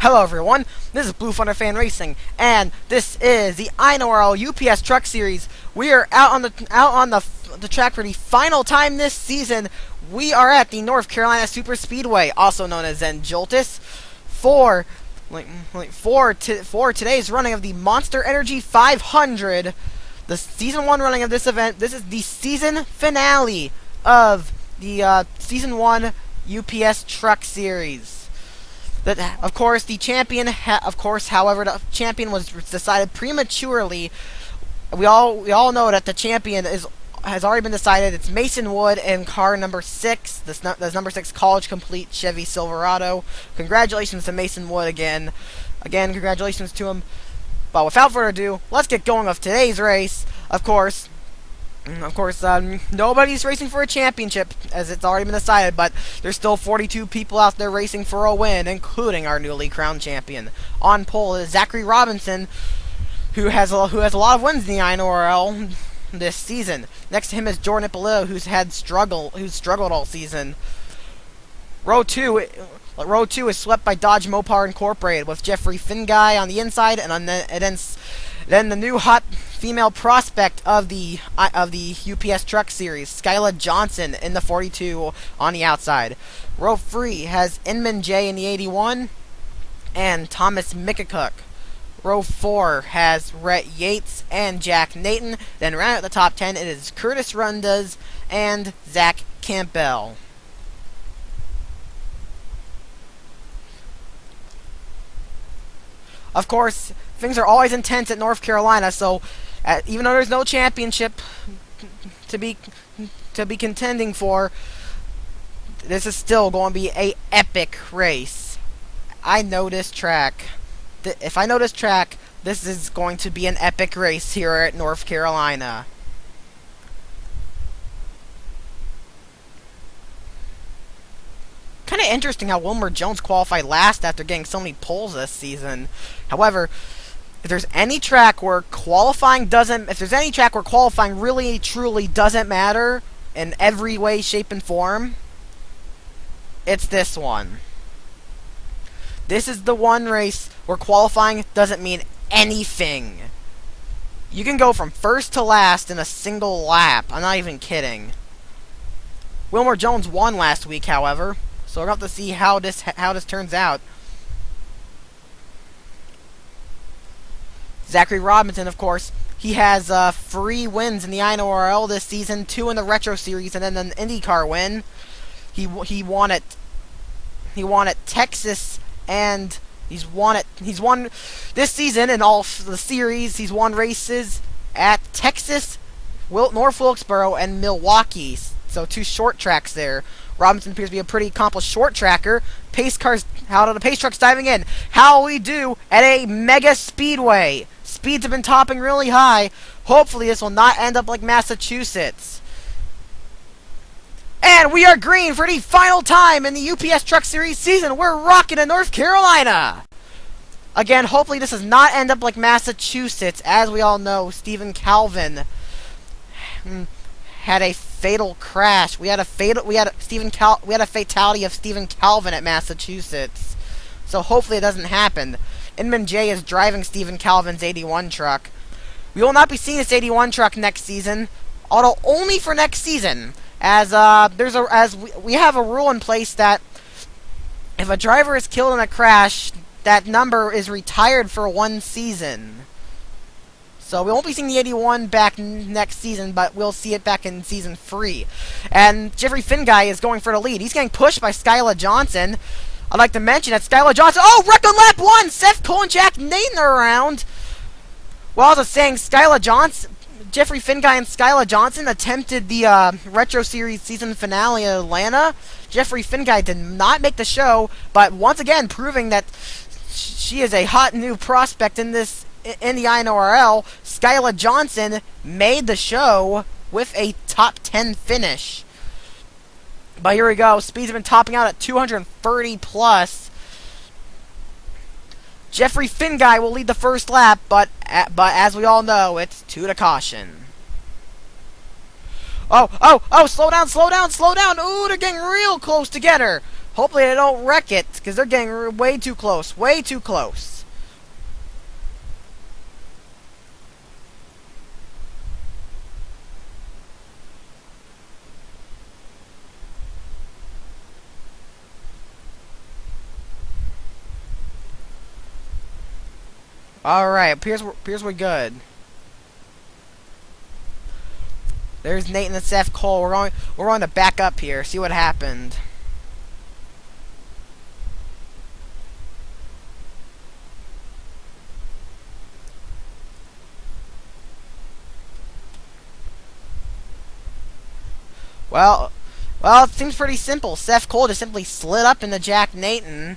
Hello everyone, this is Blue Thunder Fan Racing, and this is the INORL UPS Truck Series. We are out on the track for the final time this season. We are at the North Carolina Super Speedway, also known as Joltis, for today's running of the Monster Energy 500, the Season 1 running of this event. This is the season finale of the Season 1 UPS Truck Series. Of course, the champion. However, the champion was decided prematurely. We all know that the champion has already been decided. It's Mason Wood in car number 6. That's number 6 College Complete Chevy Silverado. Congratulations to Mason Wood again. Congratulations to him. But without further ado, let's get going with today's race. Of course, nobody's racing for a championship, as it's already been decided, but there's still 42 people out there racing for a win, including our newly crowned champion. On pole is Zachary Robinson, who has a lot of wins in the INORL this season. Next to him is Jordan Ippolito, who's struggled all season. Row 2 is swept by Dodge Mopar Incorporated, with Jeffrey Finguy on the inside, and then the new hot female prospect of the UPS Truck Series, Skyla Johnson, in the 42 on the outside. Row 3 has Inman J in the 81 and Thomas Mickcook. Row 4 has Rhett Yates and Jack Nathan. Then round at the top 10, it is Curtis Rundas and Zach Campbell. Of course, things are always intense at North Carolina, so even though there's no championship to be contending for, this is still going to be a epic race. I know this track. If I know this track, this is going to be an epic race here at North Carolina. Kind of interesting how Wilmer Jones qualified last after getting so many poles this season. However, if there's any track where qualifying really truly doesn't matter in every way, shape, and form, it's this one. This is the one race where qualifying doesn't mean anything. You can go from first to last in a single lap. I'm not even kidding. Wilmer Jones won last week, however, so we're going to have to see how this turns out. Zachary Robinson, of course, he has 3 wins in the INORL this season, 2 in the Retro Series, and then an IndyCar win. He won at Texas, and he's won this season in all the series. He's won races at Texas, North Wilkesboro, and Milwaukee. So 2 short tracks there. Robinson appears to be a pretty accomplished short tracker. Pace cars out of the pace trucks diving in. How we do at a mega speedway. Speeds have been topping really high. Hopefully this will not end up like Massachusetts. And we are green for the final time in the UPS Truck Series season. We're rocking in North Carolina. Again, hopefully this does not end up like Massachusetts. As we all know, Stephen Calvin had a fatal crash. We had a fatality of Stephen Calvin at Massachusetts. So hopefully it doesn't happen. Inman J is driving Stephen Calvin's 81 truck. We will not be seeing this 81 truck next season, although only for next season, as we have a rule in place that if a driver is killed in a crash, that number is retired for 1 season. So we won't be seeing the 81 back next season, but we'll see it back in Season 3. And Jeffrey Finguy is going for the lead. He's getting pushed by Skyla Johnson. I'd like to mention that Skyla Johnson... Oh, wreck on lap 1! Seth Cole and Jack Nathan are around. Well, I was saying, Jeffrey Finguy and Skyla Johnson attempted the Retro Series season finale in Atlanta. Jeffrey Finguy did not make the show, but once again proving that she is a hot new prospect in the INORL. Skyla Johnson made the show with a top 10 finish. But here we go. Speeds have been topping out at 230 plus. Jeffrey Finguy will lead the first lap, but as we all know, it's 2 to caution. Oh, slow down. Ooh, they're getting real close together. Hopefully they don't wreck it, because they're getting way too close. Way too close. Alright, appears we're good. There's Nate and Seth Cole. We're going to back up here, see what happened. Well, it seems pretty simple. Seth Cole just simply slid up into Jack Nathan.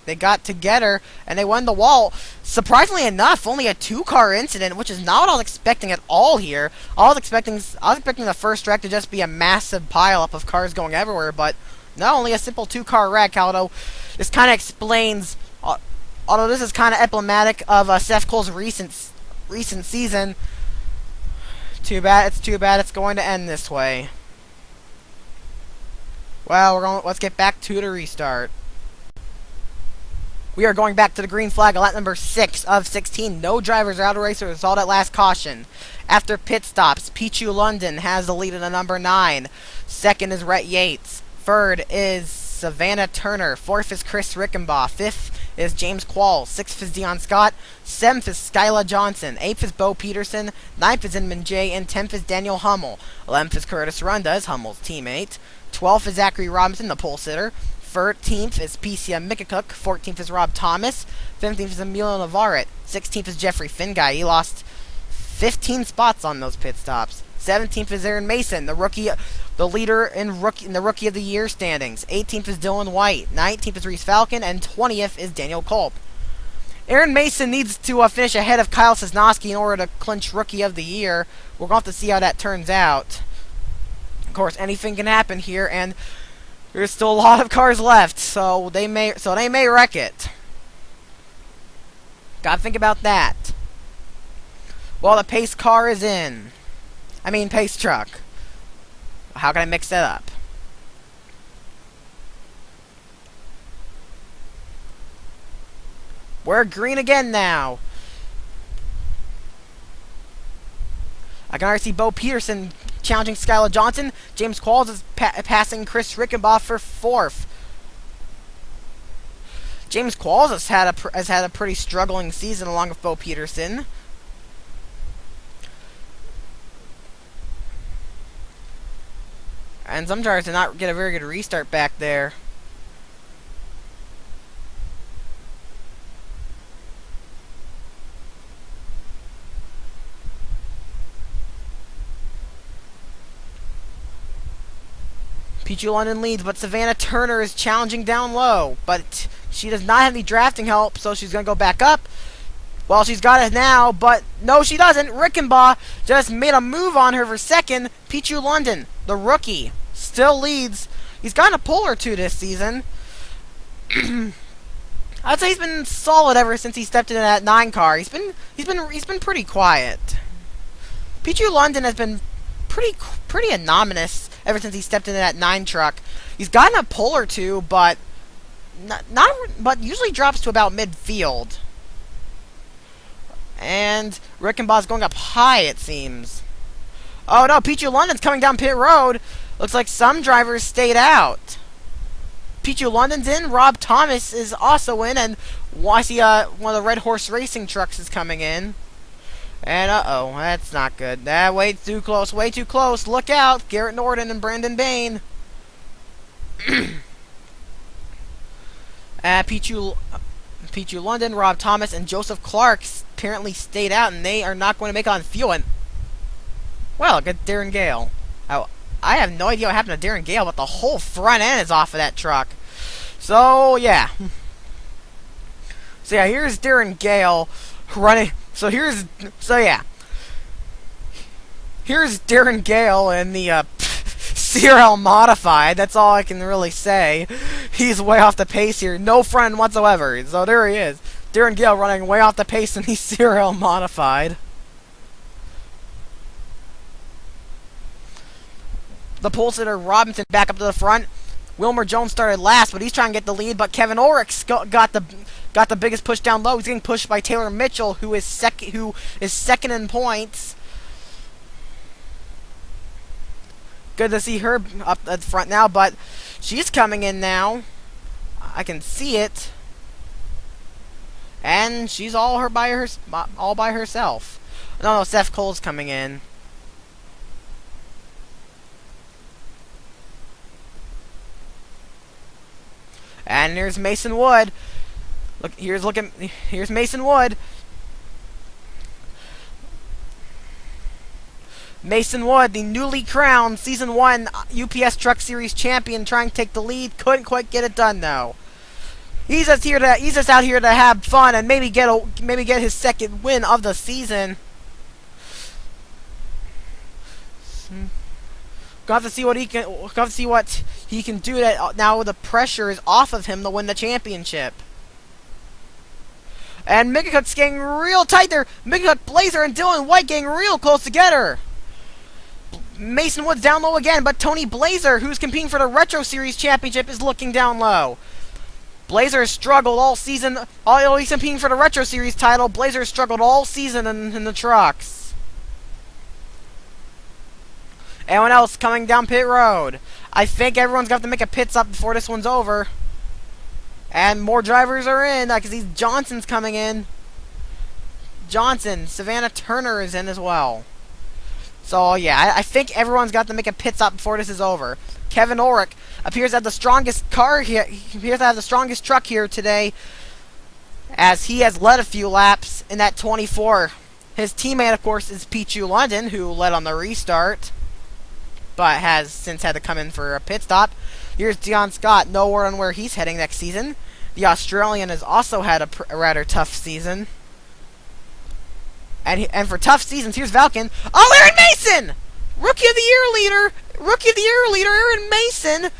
They got together, and they won the wall. Surprisingly enough, only a 2-car incident, which is not what I was expecting at all here. I was expecting the first wreck to just be a massive pileup of cars going everywhere, but no, only a simple 2-car wreck. Although this kind of explains, although this is kind of emblematic of Seth Cole's recent season. Too bad it's going to end this way. Well, let's get back to the restart. We are going back to the green flag, lap number 6 of 16. No drivers are out of the race as a result at last caution. After pit stops, Pichu London has the lead in the number 9. Second is Rhett Yates. Third is Savannah Turner. Fourth is Chris Rickenbaugh. Fifth is James Qualls. Sixth is Dion Scott. Seventh is Skyla Johnson. Eighth is Bo Peterson. Ninth is Inman J. And 10th is Daniel Hummel. 11th is Curtis Rundez, Hummel's teammate. 12th is Zachary Robinson, the pole sitter. 13th is PCM Mickcook. 14th is Rob Thomas. 15th is Emilio Navarrete. 16th is Jeffrey Finguy. He lost 15 spots on those pit stops. 17th is Aaron Mason, the leader in the Rookie of the Year standings. 18th is Dylan White. 19th is Reese Falcon. And 20th is Daniel Culp. Aaron Mason needs to finish ahead of Kyle Sosnowski in order to clinch Rookie of the Year. We're going to have to see how that turns out. Of course, anything can happen here, and there's still a lot of cars left, so they may wreck it. Gotta think about that. Well, the pace car is in. I mean, pace truck. How can I mix that up? We're green again now. I can already see Bo Peterson challenging Skyla Johnson. James Qualls is passing Chris Rickenbaugh for 4th. James Qualls has had a pretty struggling season along with Bo Peterson. And some drivers did not get a very good restart back there. Pichu London leads, but Savannah Turner is challenging down low. But she does not have any drafting help, so she's going to go back up. Well, she's got it now, but no, she doesn't. Rickenbaugh just made a move on her for second. Pichu London, the rookie, still leads. He's gotten a pole or two this season. I'd say he's been solid ever since he stepped into that 9 car. He's been pretty quiet. Pichu London has been pretty anonymous ever since he stepped into that 9 truck. He's gotten a pole or two, but but usually drops to about midfield. And Rickenbaugh's going up high, it seems. Oh no, Pichu London's coming down pit road. Looks like some drivers stayed out. Pichu London's in. Rob Thomas is also in, and I see one of the Red Horse Racing trucks is coming in. And uh-oh, that's not good. Way too close, way too close. Look out, Garrett Norton and Brandon Bain. Pichu London, Rob Thomas, and Joseph Clark apparently stayed out, and they are not going to make it on fuel. And, well, good Darren Gale. I have no idea what happened to Darren Gale, but the whole front end is off of that truck. So, yeah. So, yeah, here's Darren Gale running. Here's Darren Gale in the CRL Modified. That's all I can really say. He's way off the pace here. No front end whatsoever. So there he is. Darren Gale running way off the pace in the CRL Modified. The pole sitter Robinson back up to the front. Wilmer Jones started last, but he's trying to get the lead. But Kevin Ulrich's got the biggest push down low. He's getting pushed by Taylor Mitchell, who is second in points. Good to see her up at the front now, but she's coming in now. I can see it, and she's all by herself. No, Seth Cole's coming in. And here's Mason Wood. Here's Mason Wood. Mason Wood, the newly crowned Season 1 UPS Truck Series champion, trying to take the lead. Couldn't quite get it done though. He's just out here to have fun and maybe get his second win of the season. We'll have to see what he can do that now the pressure is off of him to win the championship. And Migacook's getting real tight there. Migacook, Blazer, and Dylan White getting real close together. Mason Wood's down low again, but Tony Blazer, who's competing for the Retro Series Championship, is looking down low. Blazer has struggled all season. Although he's competing for the Retro Series title, Blazer has struggled all season in the trucks. Anyone else coming down pit road? I think everyone's got to make a pit stop before this one's over. And more drivers are in. I can see Johnson's coming in. Johnson, Savannah Turner is in as well. So yeah, I think everyone's got to make a pit stop before this is over. Kevin Ulrich appears to have the strongest car here. He appears to have the strongest truck here today, as he has led a few laps in that 24. His teammate, of course, is Pichu London, who led on the restart, but has since had to come in for a pit stop. Here's Dion Scott, no word on where he's heading next season. The Australian has also had a rather tough season. And for tough seasons, here's Valken. Oh, Aaron Mason! Rookie of the Year leader, Aaron Mason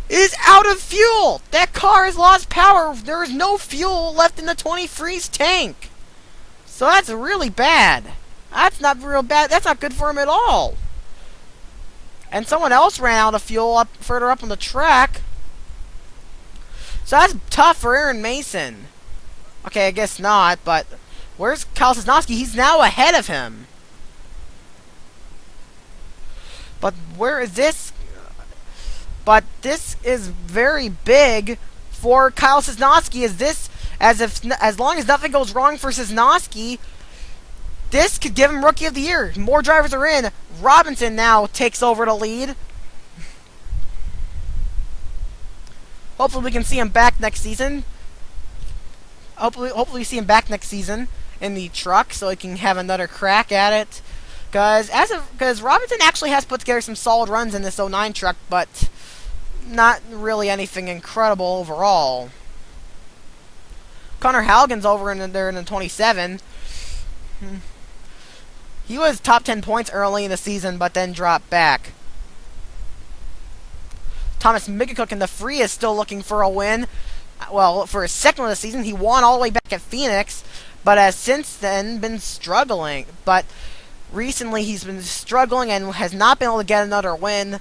is out of fuel. That car has lost power. There is no fuel left in the 23's tank. So that's really bad. That's not real bad. That's not good for him at all. And someone else ran out of fuel further up on the track. So that's tough for Aaron Mason. Okay, I guess not, but where's Kyle Sosnowski? He's now ahead of him. But where is this? But this is very big for Kyle Sosnowski. Is this as long as nothing goes wrong for Sosnowski, this could give him Rookie of the Year. More drivers are in. Robinson now takes over the lead. Hopefully we can see him back next season. Hopefully we see him back next season in the truck, so he can have another crack at it. Because Robinson actually has put together some solid runs in this 09 truck, but not really anything incredible overall. Connor Halligan's over there in the 27. He was top 10 points early in the season, but then dropped back. Thomas Migacook in the free is still looking for a win. Well, for his second one of the season, he won all the way back at Phoenix, but has since then been struggling. But recently, he's been struggling and has not been able to get another win.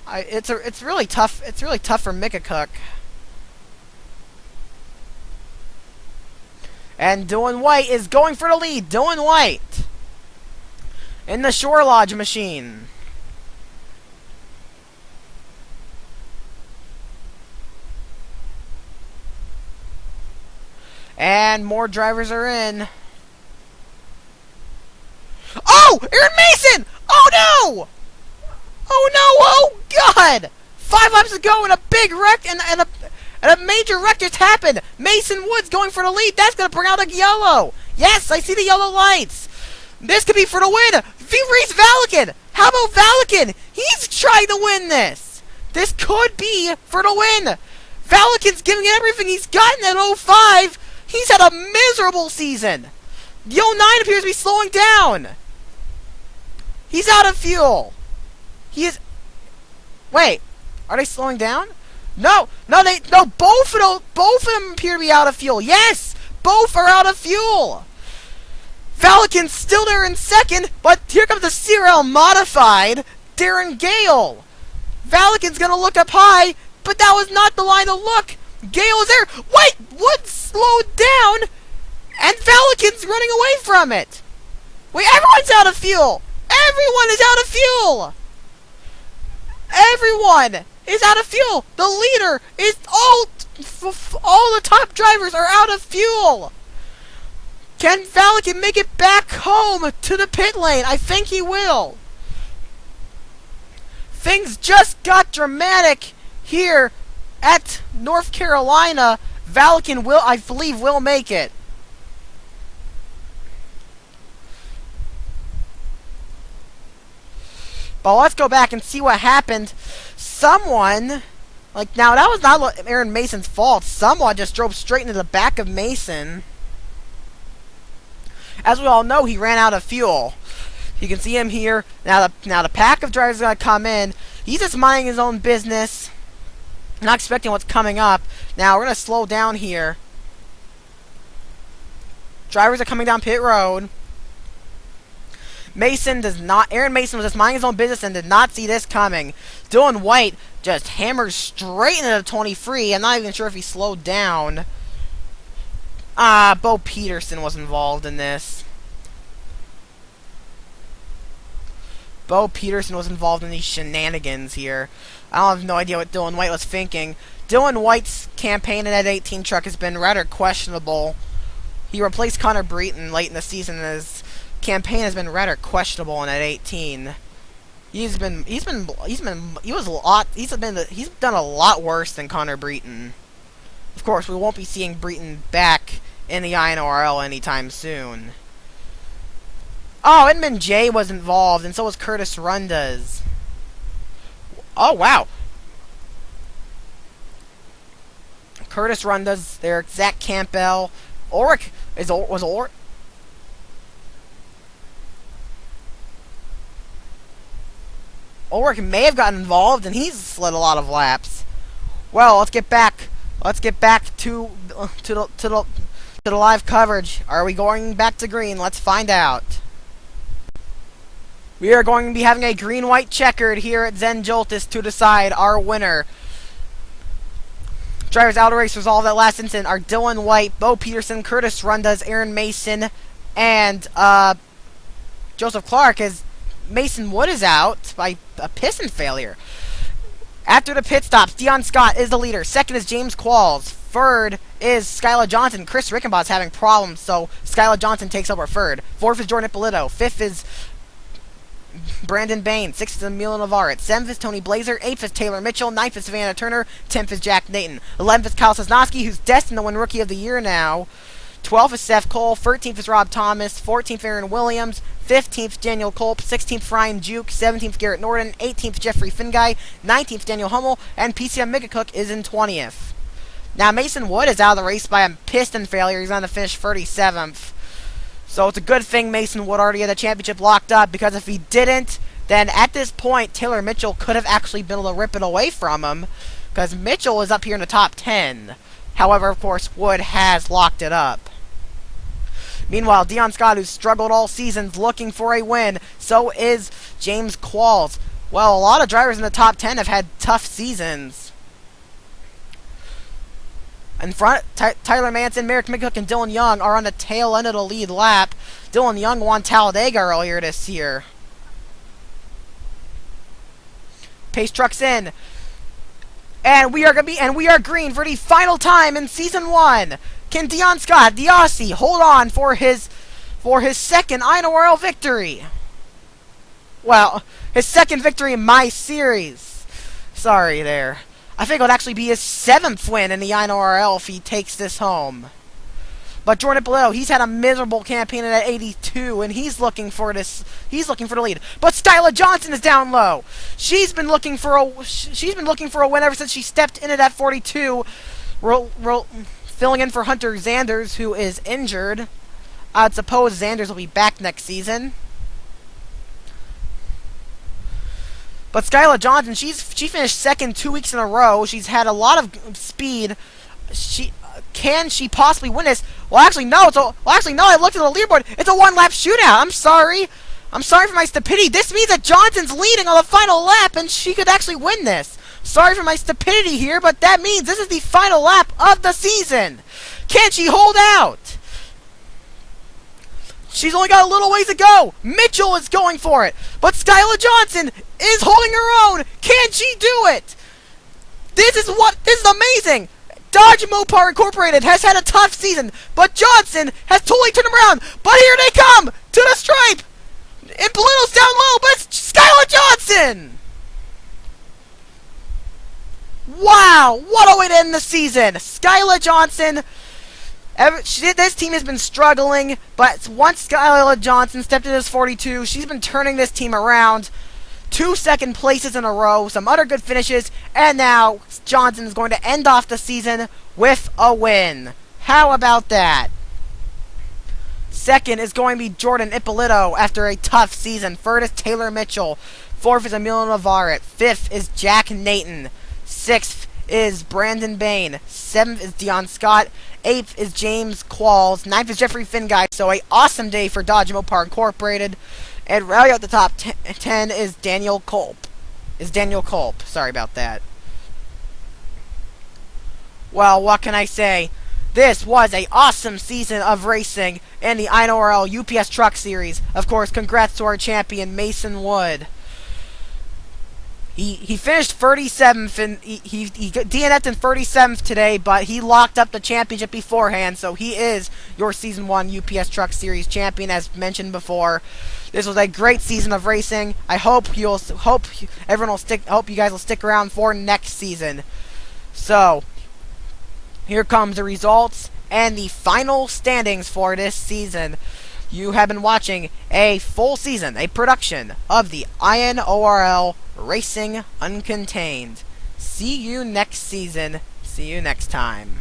It's really tough. It's really tough for Migacook. And Dylan White is going for the lead. Dylan White in the Shore Lodge machine. And more drivers are in. Oh! Aaron Mason! Oh no! Oh no! Oh God! 5 laps to go and a big wreck and a major wreck just happened. Mason Woods going for the lead. That's going to bring out a yellow. Yes, I see the yellow lights. This could be for the win. Reese Valican. How about Valican? He's trying to win this. This could be for the win. Valican's giving it everything he's gotten at 05. He's had a miserable season. The 09 appears to be slowing down. He's out of fuel. He is... Wait, are they slowing down? No, both of them appear to be out of fuel. Yes, both are out of fuel. Valican's still there in second, but here comes the CRL modified Darren Gale. Valican's gonna look up high, but that was not the line to look. Gale is there. Wait, Wood slowed down, and Valican's running away from it. Wait, everyone's out of fuel. Everyone is out of fuel. Everyone is out of fuel. The leader is all the top drivers are out of fuel. Can Valican make it back home to the pit lane? I think he will. Things just got dramatic here at North Carolina. Valican will, I believe, will make it. But let's go back and see what happened. Someone, like, now that was not Aaron Mason's fault. Someone just drove straight into the back of Mason. As we all know, he ran out of fuel. You can see him here. Now the pack of drivers are going to come in. He's just minding his own business. Not expecting what's coming up. Now, we're going to slow down here. Drivers are coming down pit road. Aaron Mason was just minding his own business and did not see this coming. Dylan White just hammers straight into the 23. I'm not even sure if he slowed down. Bo Peterson was involved in this. Bo Peterson was involved in these shenanigans here. I have no idea what Dylan White was thinking. Dylan White's campaign in that 18 truck has been rather questionable. He replaced Connor Breton late in the season, and his campaign has been rather questionable in that 18. He's done a lot worse than Connor Breton. Of course, we won't be seeing Breton back in the INORL anytime soon. Oh, Edmund J was involved, and so was Curtis Rundas. Oh, wow. Curtis Rundas, there, Zach Campbell. Ulrich Ulrich may have gotten involved, and he's slid a lot of laps. Well, let's get back. Let's get back to the live coverage. Are we going back to green? Let's find out. We are going to be having a green-white checkered here at Zen Joltis to decide our winner. Drivers out of race resolved at last instant are Dylan White, Bo Peterson, Curtis Rundas, Aaron Mason, and Joseph Clark, as Mason Wood is out by a piston failure. After the pit stops, Dion Scott is the leader. Second is James Qualls. Third is Skylar Johnson. Chris Rickenbaugh's having problems, so Skylar Johnson takes over third. Fourth is Jordan Ippolito. Fifth is Brandon Bain. Sixth is Emilio Navarrete. Seventh is Tony Blazer. Eighth is Taylor Mitchell. Ninth is Savannah Turner. 10th is Jack Nayton. 11th is Kyle Sosnowski, who's destined to win Rookie of the Year now. 12th is Seth Cole. 13th is Rob Thomas. 14th, Aaron Williams. 15th, Daniel Culp. 16th, Ryan Juke. 17th, Garrett Norton. 18th, Jeffrey Finguy. 19th, Daniel Hummel. And PCM Migacook is in 20th. Now, Mason Wood is out of the race by a piston failure. He's on to finish 37th. So it's a good thing Mason Wood already had the championship locked up, because if he didn't, then at this point, Taylor Mitchell could have actually been able to rip it away from him, because Mitchell is up here in the top 10. However, of course, Wood has locked it up. Meanwhile, Dion Scott, who's struggled all seasons looking for a win, so is James Qualls. Well, a lot of drivers in the top 10 have had tough seasons. In front, Tyler Manson, Merrick McCook, and Dylan Young are on the tail end of the lead lap. Dylan Young won Talladega earlier this year. Pace trucks in. And we are green for the final time in season 1. Can Dion Scott, the Aussie, hold on for his second INORL victory? Well, his second victory in my series. Sorry there. I think it would actually be his 7th win in the INORL if he takes this home. But Jordan Ippolito, he's had a miserable campaign at 82, and he's looking for this. He's looking for the lead. But Skylar Johnson is down low. She's been looking for a win ever since she stepped in at that 42, filling in for Hunter Zanders, who is injured. I'd suppose Zanders will be back next season. But Skylar Johnson, she finished second 2 weeks in a row. She's had a lot of speed. Can she possibly win this? Well, actually, no. I looked at the leaderboard. It's a one-lap shootout. I'm sorry. I'm sorry for my stupidity. This means that Johnson's leading on the final lap, and she could actually win this. Sorry for my stupidity here, but that means this is the final lap of the season. Can she hold out? She's only got a little ways to go. Mitchell is going for it, but Skylar Johnson is holding her own. Can she do it? This is amazing. Dodge Mopar Incorporated has had a tough season, but Johnson has totally turned them around. But here they come to the stripe. And Bellino's down low, but it's Skylar Johnson. Wow, what a way to end the season. Skylar Johnson. This team has been struggling, but once Skylar Johnson stepped into this 42, she's been turning this team around. 2 second places in a row, some other good finishes, and now Johnson is going to end off the season with a win. How about that? Second is going to be Jordan Ippolito after a tough season. Third is Taylor Mitchell. Fourth is Emilio Navarrete. Fifth is Jack Nathan. Sixth is Brandon Bain. Seventh is Dion Scott. Eighth is James Qualls. Ninth is Jeffrey Fingay. So a awesome day for Dodge Mopar Incorporated. And right at the top 10 is Daniel Culp. Sorry about that. Well, what can I say? This was an awesome season of racing in the INORL UPS Truck Series. Of course, congrats to our champion, Mason Wood. He finished 37th, and he DNF'd in 37th today, but he locked up the championship beforehand, so he is your Season 1 UPS Truck Series champion, as mentioned before. This was a great season of racing. I hope you guys will stick around for next season. So, here comes the results and the final standings for this season. You have been watching a full season, a production of the INORL Racing Uncontained. See you next season. See you next time.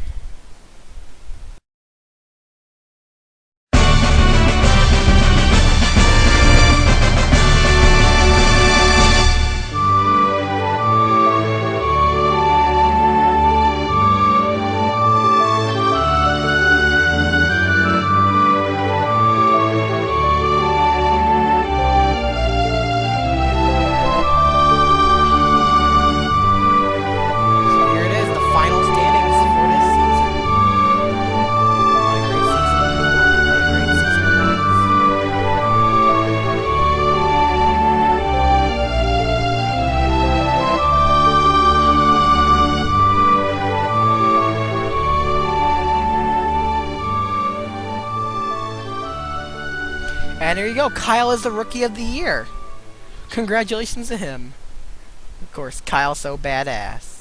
And there you go. Kyle is the Rookie of the Year. Congratulations to him. Of course, Kyle's so badass.